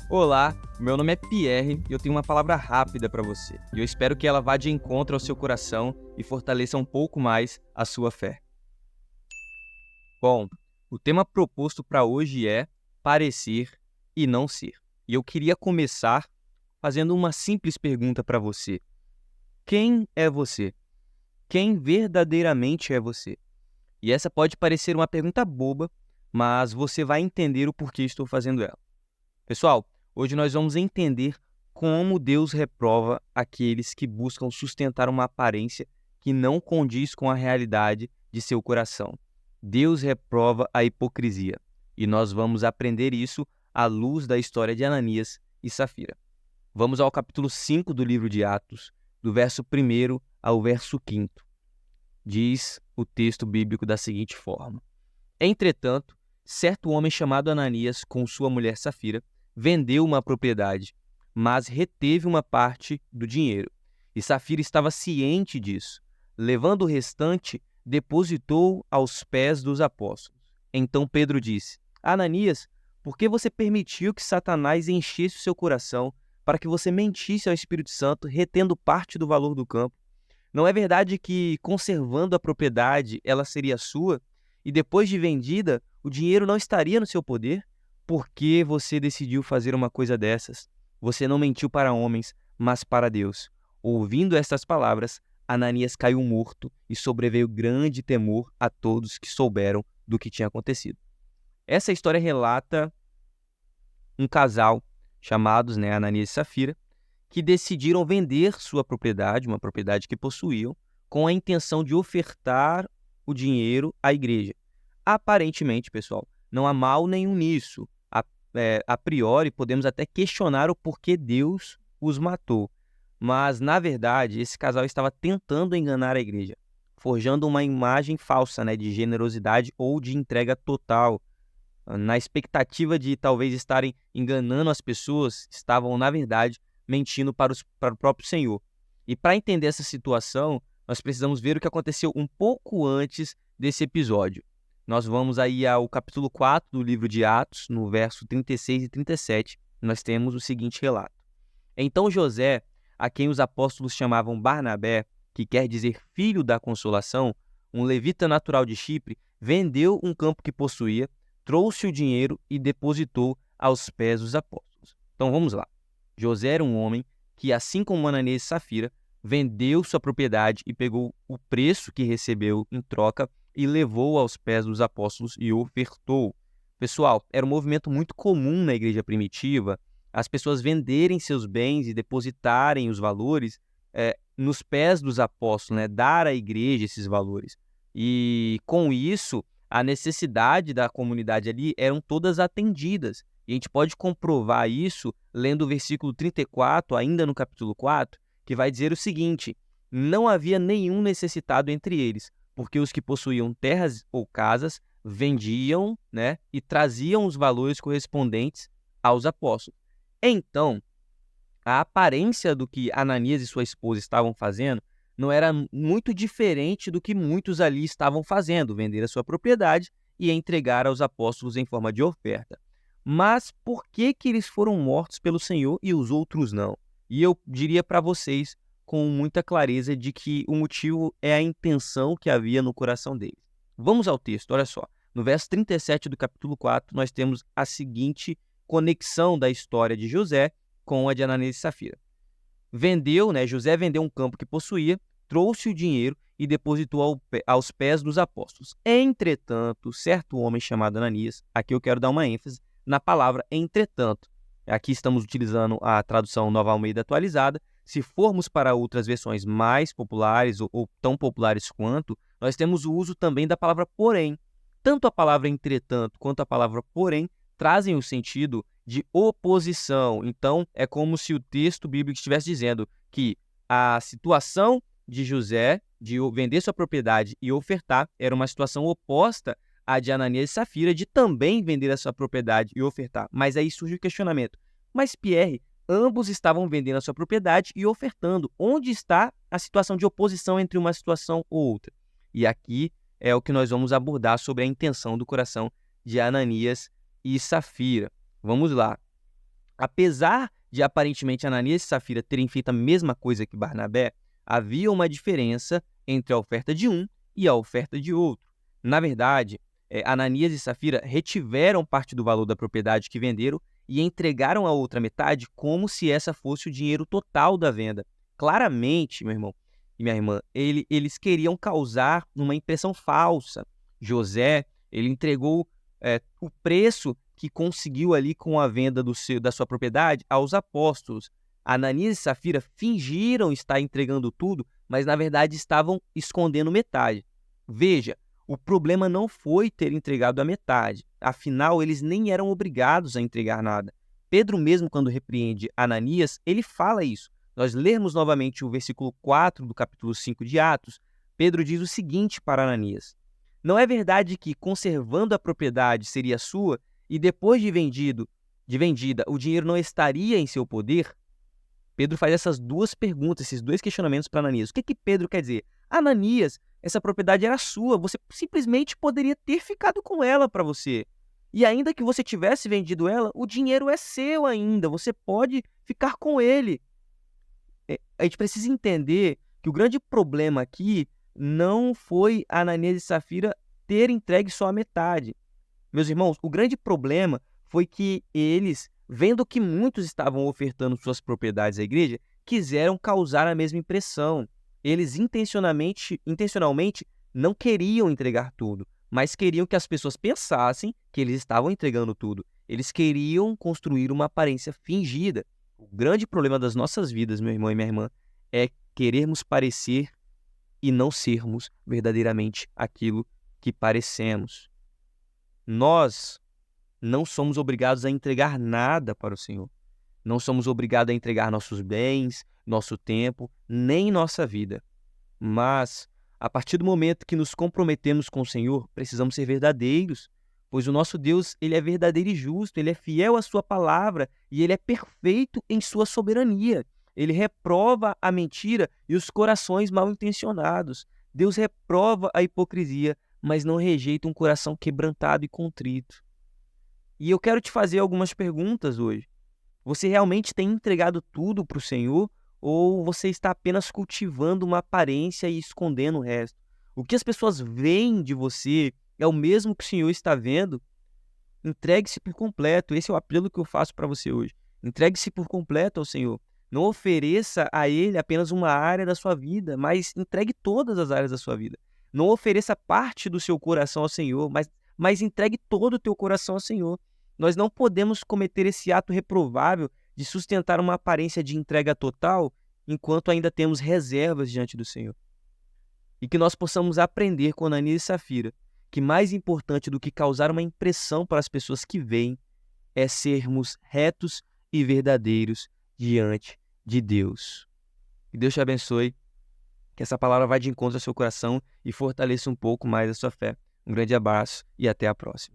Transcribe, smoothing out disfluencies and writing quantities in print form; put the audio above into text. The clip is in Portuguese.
Olá, meu nome é Pierre e eu tenho uma palavra rápida para você. E eu espero que ela vá de encontro ao seu coração e fortaleça um pouco mais a sua fé. Bom, o tema proposto para hoje é parecer e não ser. E eu queria começar fazendo uma simples pergunta para você. Quem é você? Quem verdadeiramente é você? E essa pode parecer uma pergunta boba, mas você vai entender o porquê estou fazendo ela. Pessoal, hoje nós vamos entender como Deus reprova aqueles que buscam sustentar uma aparência que não condiz com a realidade de seu coração. Deus reprova a hipocrisia, e nós vamos aprender isso à luz da história de Ananias e Safira. Vamos ao capítulo 5 do livro de Atos, do verso 1 ao verso 5. Diz o texto bíblico da seguinte forma: Entretanto, certo homem chamado Ananias, com sua mulher Safira, vendeu uma propriedade, mas reteve uma parte do dinheiro. E Safira estava ciente disso. Levando o restante, depositou aos pés dos apóstolos. Então Pedro disse: Ananias, por que você permitiu que Satanás enchesse o seu coração para que você mentisse ao Espírito Santo, retendo parte do valor do campo? Não é verdade que, conservando a propriedade, ela seria sua? E depois de vendida, o dinheiro não estaria no seu poder? Por que você decidiu fazer uma coisa dessas? Você não mentiu para homens, mas para Deus. Ouvindo estas palavras, Ananias caiu morto e sobreveio grande temor a todos que souberam do que tinha acontecido. Essa história relata um casal chamados Ananias e Safira, que decidiram vender sua propriedade, uma propriedade que possuíam, com a intenção de ofertar o dinheiro à igreja. Aparentemente, pessoal, não há mal nenhum nisso. A priori, podemos até questionar o porquê Deus os matou. Mas, na verdade, esse casal estava tentando enganar a igreja, forjando uma imagem falsa, de generosidade ou de entrega total. Na expectativa de talvez estarem enganando as pessoas, estavam, na verdade, mentindo para o próprio Senhor. E para entender essa situação, nós precisamos ver o que aconteceu um pouco antes desse episódio. Nós vamos aí ao capítulo 4 do livro de Atos, no verso 36 e 37, nós temos o seguinte relato. Então José, a quem os apóstolos chamavam Barnabé, que quer dizer filho da consolação, um levita natural de Chipre, vendeu um campo que possuía, trouxe o dinheiro e depositou aos pés dos apóstolos. Então vamos lá. José era um homem que, assim como Ananias e Safira, vendeu sua propriedade e pegou o preço que recebeu em troca e levou aos pés dos apóstolos e ofertou. Pessoal, era um movimento muito comum na igreja primitiva, as pessoas venderem seus bens e depositarem os valores nos pés dos apóstolos, dar à igreja esses valores. E com isso, a necessidade da comunidade ali eram todas atendidas. E a gente pode comprovar isso lendo o versículo 34, ainda no capítulo 4, que vai dizer o seguinte: não havia nenhum necessitado entre eles, porque os que possuíam terras ou casas vendiam, e traziam os valores correspondentes aos apóstolos. Então, a aparência do que Ananias e sua esposa estavam fazendo não era muito diferente do que muitos ali estavam fazendo, vender a sua propriedade e entregar aos apóstolos em forma de oferta. Mas por que eles foram mortos pelo Senhor e os outros não? E eu diria para vocês com muita clareza de que o motivo é a intenção que havia no coração deles. Vamos ao texto, olha só. No verso 37 do capítulo 4, nós temos a seguinte conexão da história de José com a de Ananias e Safira. José vendeu um campo que possuía, trouxe o dinheiro e depositou aos pés dos apóstolos. Entretanto, certo homem chamado Ananias, aqui eu quero dar uma ênfase na palavra entretanto. Aqui estamos utilizando a tradução Nova Almeida atualizada. Se formos para outras versões mais populares ou tão populares quanto, nós temos o uso também da palavra porém. Tanto a palavra entretanto quanto a palavra porém trazem o sentido de oposição. Então, é como se o texto bíblico estivesse dizendo que a situação de José de vender sua propriedade e ofertar era uma situação oposta à de Ananias e Safira de também vender a sua propriedade e ofertar. Mas aí surge o questionamento. Mas Pierre, ambos estavam vendendo a sua propriedade e ofertando. Onde está a situação de oposição entre uma situação ou outra? E aqui é o que nós vamos abordar sobre a intenção do coração de Ananias e Safira. Vamos lá. Apesar de aparentemente Ananias e Safira terem feito a mesma coisa que Barnabé, havia uma diferença entre a oferta de um e a oferta de outro. Na verdade, Ananias e Safira retiveram parte do valor da propriedade que venderam e entregaram a outra metade como se essa fosse o dinheiro total da venda. Claramente, meu irmão e minha irmã, eles queriam causar uma impressão falsa. José, ele entregou o preço que conseguiu ali com a venda da sua propriedade aos apóstolos. Ananias e Safira fingiram estar entregando tudo, mas na verdade estavam escondendo metade. Veja, o problema não foi ter entregado a metade. Afinal, eles nem eram obrigados a entregar nada. Pedro mesmo, quando repreende Ananias, ele fala isso. Nós lermos novamente o versículo 4 do capítulo 5 de Atos, Pedro diz o seguinte para Ananias: não é verdade que, conservando a propriedade, seria sua, e depois de vendida, o dinheiro não estaria em seu poder? Pedro faz essas duas perguntas, esses dois questionamentos para Ananias. O que Pedro quer dizer? Ananias, essa propriedade era sua, você simplesmente poderia ter ficado com ela para você. E ainda que você tivesse vendido ela, o dinheiro é seu ainda, você pode ficar com ele. A gente precisa entender que o grande problema aqui não foi Ananias e Safira ter entregue só a metade. Meus irmãos, o grande problema foi que eles, vendo que muitos estavam ofertando suas propriedades à igreja, quiseram causar a mesma impressão. Eles intencionalmente não queriam entregar tudo, mas queriam que as pessoas pensassem que eles estavam entregando tudo. Eles queriam construir uma aparência fingida. O grande problema das nossas vidas, meu irmão e minha irmã, é querermos parecer e não sermos verdadeiramente aquilo que parecemos. Nós não somos obrigados a entregar nada para o Senhor. Não somos obrigados a entregar nossos bens, nosso tempo, nem nossa vida. Mas, a partir do momento que nos comprometemos com o Senhor, precisamos ser verdadeiros, pois o nosso Deus, ele é verdadeiro e justo, ele é fiel à sua palavra e ele é perfeito em sua soberania. Ele reprova a mentira e os corações mal intencionados. Deus reprova a hipocrisia, mas não rejeita um coração quebrantado e contrito. E eu quero te fazer algumas perguntas hoje. Você realmente tem entregado tudo para o Senhor ou você está apenas cultivando uma aparência e escondendo o resto? O que as pessoas veem de você é o mesmo que o Senhor está vendo? Entregue-se por completo. Esse é o apelo que eu faço para você hoje. Entregue-se por completo ao Senhor. Não ofereça a Ele apenas uma área da sua vida, mas entregue todas as áreas da sua vida. Não ofereça parte do seu coração ao Senhor, mas entregue todo o teu coração ao Senhor. Nós não podemos cometer esse ato reprovável de sustentar uma aparência de entrega total enquanto ainda temos reservas diante do Senhor. E que nós possamos aprender com Ananias e Safira que mais importante do que causar uma impressão para as pessoas que veem é sermos retos e verdadeiros diante de Deus. Que Deus te abençoe, que essa palavra vá de encontro ao seu coração e fortaleça um pouco mais a sua fé. Um grande abraço e até a próxima.